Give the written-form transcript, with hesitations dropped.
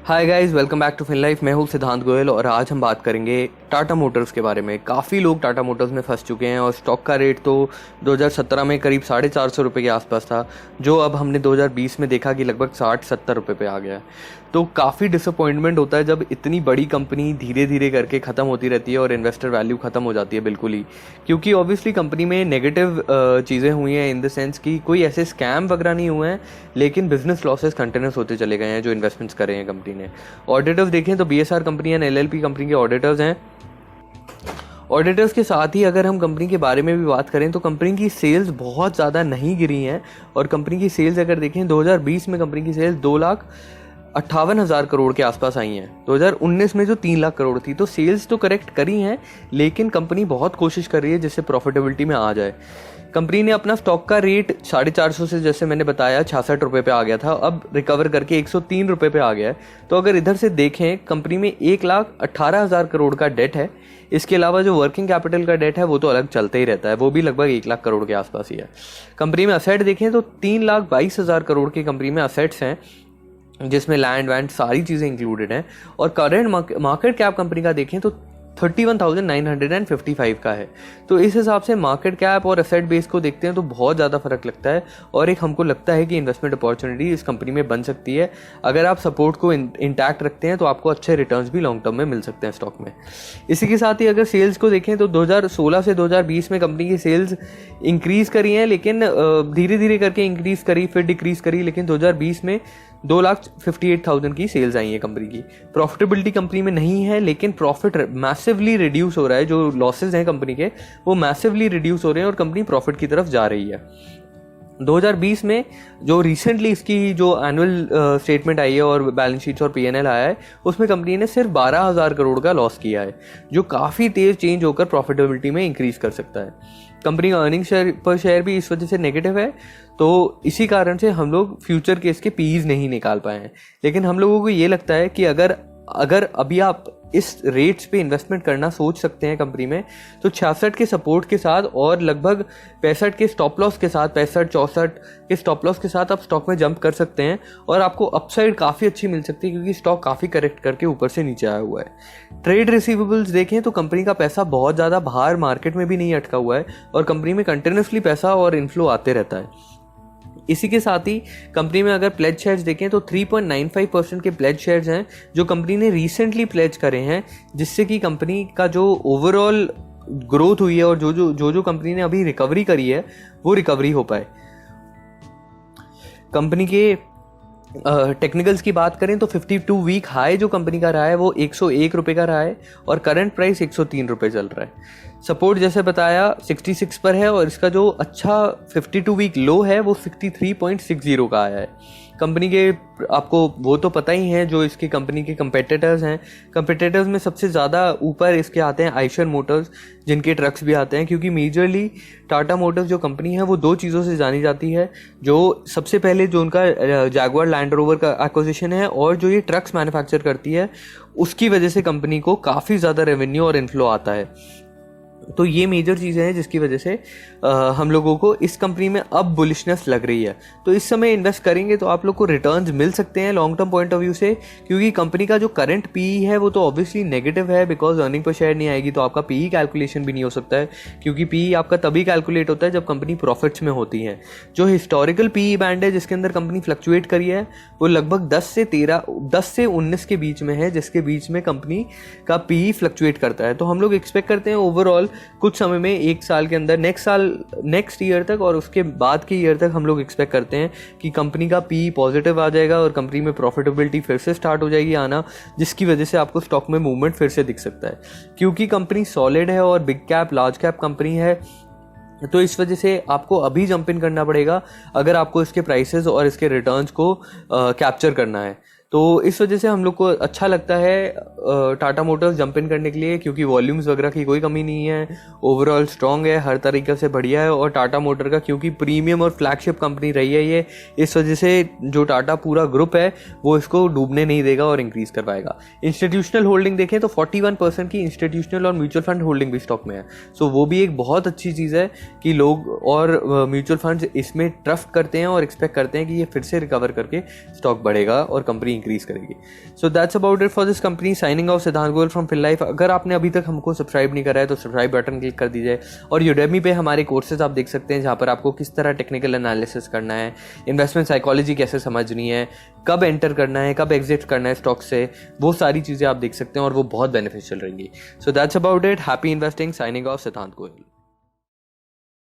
Hi guys, welcome back to fin life. मैं हूँ सिद्धांत गोयल और आज हम बात करेंगे टाटा मोटर्स के बारे में। काफ़ी लोग टाटा मोटर्स में फंस चुके हैं और स्टॉक का रेट तो 2017 में करीब 450 रुपये के आसपास था, जो अब हमने 2020 में देखा कि लगभग 60-70 रुपये पे आ गया है। तो काफ़ी डिसअपॉइंटमेंट होता है जब इतनी बड़ी कंपनी धीरे धीरे करके ख़त्म होती रहती है और इन्वेस्टर वैल्यू ख़त्म हो जाती है बिल्कुल ही, क्योंकि ऑब्वियसली कंपनी में नेगेटिव चीज़ें हुई हैं इन द सेंस कि कोई ऐसे स्कैम वगैरह नहीं हुए हैं, लेकिन बिजनेस लॉसेस कंटिन्यूस होते चले गए हैं जो इन्वेस्टमेंट्स करे हैं कंपनी ने। ऑडिटर्स देखें तो BSR company and LLP company के ऑडिटर्स हैं। ऑडिटर्स के साथ ही अगर हम कंपनी के बारे में भी बात करें तो कंपनी की सेल्स बहुत ज़्यादा नहीं गिरी हैं और कंपनी की सेल्स अगर देखें 2020 में कंपनी की सेल्स 2,58,000 करोड़ के आसपास आई हैं। 2019 में जो 3 लाख करोड़ थी, तो सेल्स तो करेक्ट करी हैं, लेकिन कंपनी बहुत कोशिश कर रही है जिससे प्रॉफिटेबिलिटी में आ जाए। कंपनी ने अपना स्टॉक का रेट 450 से, जैसे मैंने बताया, 66 रुपये पे आ गया था, अब रिकवर करके 103 रुपये पे आ गया है। तो अगर इधर से देखें, कंपनी में 1,18,000 करोड़ का डेट है। इसके अलावा जो वर्किंग कैपिटल का डेट है वो तो अलग चलते ही रहता है, वो भी लगभग 1 लाख करोड़ के आसपास ही है। कंपनी में असेट देखें तो 3,22,000 करोड़ की कंपनी में असेट्स हैं, जिसमें लैंड वैंड सारी चीज़ें इंक्लूडेड हैं। और करेंट मार्केट कैप कंपनी का देखें तो 31,955 का है। तो इस हिसाब से मार्केट कैप और एसेट बेस को देखते हैं तो बहुत ज़्यादा फर्क लगता है और एक हमको लगता है कि इन्वेस्टमेंट अपॉर्चुनिटी इस कंपनी में बन सकती है। अगर आप सपोर्ट को इंटैक्ट रखते हैं तो आपको अच्छे रिटर्न्स भी लॉन्ग टर्म में मिल सकते हैं स्टॉक में। इसी के साथ ही अगर सेल्स को देखें तो 2016 से 2020 में कंपनी की सेल्स इंक्रीज़ करी हैं, लेकिन धीरे धीरे करके इंक्रीज़ करी, फिर डिक्रीज़ करी, लेकिन 2020 में 2,58,000 की सेल्स आई है कंपनी की। प्रॉफिटेबिलिटी कंपनी में नहीं है, लेकिन प्रॉफिट मैसिवली रिड्यूस हो रहा है। जो लॉसेज हैं कंपनी के वो मैसिवली रिड्यूस हो रहे हैं और कंपनी प्रॉफिट की तरफ जा रही है। 2020 में जो रिसेंटली इसकी जो एनुअल स्टेटमेंट आई है और बैलेंस शीट्स और P&L आया है, उसमें कंपनी ने सिर्फ 12,000 करोड़ का लॉस किया है, जो काफ़ी तेज़ चेंज होकर प्रॉफिटेबिलिटी में इंक्रीज कर सकता है। कंपनी का अर्निंग पर शेयर भी इस वजह से नेगेटिव है, तो इसी कारण से हम लोग फ्यूचर के इसके पीज नहीं निकाल पाए हैं। लेकिन हम लोगों को ये लगता है कि अगर अभी आप इस रेट्स पे इन्वेस्टमेंट करना सोच सकते हैं कंपनी में, तो 66 के सपोर्ट के साथ और लगभग 65 के स्टॉप लॉस के साथ, 65-64 के स्टॉप लॉस के साथ आप स्टॉक में जंप कर सकते हैं और आपको अपसाइड काफ़ी अच्छी मिल सकती है, क्योंकि स्टॉक काफ़ी करेक्ट करके ऊपर से नीचे आया हुआ है। ट्रेड रिसीवेबल्स देखें तो कंपनी का पैसा बहुत ज़्यादा बाहर मार्केट में भी नहीं अटका हुआ है और कंपनी में कंटिन्यूसली पैसा और इन्फ्लो आते रहता है। इसी के साथ ही कंपनी में अगर प्लेज शेयर्स देखें तो 3.95% के प्लेज शेयर्स हैं जो कंपनी ने रिसेंटली प्लेज करे हैं, जिससे कि कंपनी का जो ओवरऑल ग्रोथ हुई है और जो कंपनी ने अभी रिकवरी करी है वो रिकवरी हो पाए। कंपनी के टेक्निकल्स की बात करें तो 52 वीक हाई जो कंपनी का रहा है वो 101 रुपये का रहा है और करंट प्राइस 103 रुपये चल रहा है। सपोर्ट जैसे बताया 66 पर है और इसका जो अच्छा 52 वीक लो है वो 63.60 का आया है। कंपनी के आपको वो तो पता ही है जो इसके कंपनी के कंपेटिटर्स हैं। कंपेटिटर्स में सबसे ज़्यादा ऊपर इसके आते हैं आइशर मोटर्स, जिनके ट्रक्स भी आते हैं, क्योंकि मेजरली टाटा मोटर्स जो कंपनी है वो 2 चीज़ों से जानी जाती है। जो सबसे पहले जो उनका जैगुआर लैंड रोवर का एक्विजिशन है और जो ये ट्रक्स मैन्युफैक्चर करती है, उसकी वजह से कंपनी को काफ़ी ज़्यादा रेवेन्यू और इन्फ्लो आता है। तो ये मेजर चीज़ें हैं जिसकी वजह से हम लोगों को इस कंपनी में अब बुलिशनेस लग रही है। तो इस समय इन्वेस्ट करेंगे तो आप लोग को रिटर्न्स मिल सकते हैं long term point of view से, क्योंकि कंपनी का जो करंट PE है वो तो ऑब्वियसली नेगेटिव है, बिकॉज अर्निंग पर शेयर नहीं आएगी तो आपका PE कैलकुलेशन भी नहीं हो सकता है, क्योंकि PE आपका तभी कैलकुलेट होता है जब कंपनी प्रॉफिट्स में होती है। जो हिस्टोरिकल PE बैंड है जिसके अंदर कंपनी फ्लक्चुएट करी है वो लगभग 10 से 19 के बीच में है, जिसके बीच में कंपनी का PE फ्लक्चुएट करता है। तो हम लोग एक्सपेक्ट करते हैं ओवरऑल कुछ समय में 1 साल के अंदर, नेक्स्ट ईयर तक और उसके बाद के ईयर तक हम लोग एक्सपेक्ट करते हैं कि कंपनी का PE पॉजिटिव आ जाएगा और कंपनी में प्रॉफिटेबिलिटी फिर से स्टार्ट हो जाएगी आना, जिसकी वजह से आपको स्टॉक में मूवमेंट फिर से दिख सकता है, क्योंकि कंपनी सॉलिड है और big cap large cap company है। तो इस वजह से आपको अभी जंप इन करना पड़ेगा अगर आपको इसके प्राइसेस और इसके रिटर्न्स को कैप्चर करना है। तो इस वजह से हम लोग को अच्छा लगता है टाटा मोटर्स जंप इन करने के लिए, क्योंकि वॉल्यूम्स वगैरह की कोई कमी नहीं है, ओवरऑल स्ट्रॉन्ग है, हर तरीके से बढ़िया है। और टाटा मोटर का क्योंकि प्रीमियम और फ्लैगशिप कंपनी रही है ये, इस वजह से जो टाटा पूरा ग्रुप है वो इसको डूबने नहीं देगा और इंक्रीज कर पाएगा। इंस्टीट्यूशनल होल्डिंग देखें तो 41% की इंस्टीट्यूशनल और म्यूचुअल फंड होल्डिंग भी स्टॉक में है। सो वो भी एक बहुत अच्छी चीज़ है कि लोग और म्यूचुअल फंड्स इसमें ट्रस्ट करते हैं और एक्सपेक्ट करते हैं कि ये फिर से रिकवर करके स्टॉक बढ़ेगा और कंपनी इंक्रीज करेगी। So that's about it for this company. Signing off, सिद्धांत गोयल फ्रॉम FinLife। अगर आपने अभी तक हमको सब्सक्राइब नहीं करा है तो सब्सक्राइब बटन क्लिक कर दीजिए, और यूडेमी पे हमारे कोर्सेज आप देख सकते हैं जहाँ पर आपको किस तरह टेक्निकल एनालिसिस करना है, इन्वेस्टमेंट साइकोलॉजी कैसे समझनी है, कब एंटर करना है, कब एग्जिट करना है स्टॉक से, वो सारी चीज़ें आप देख सकते हैं और वो बहुत बेनिफिशियल रहेंगी। So that's about it. Happy investing. Signing off, सिद्धांत गोयल।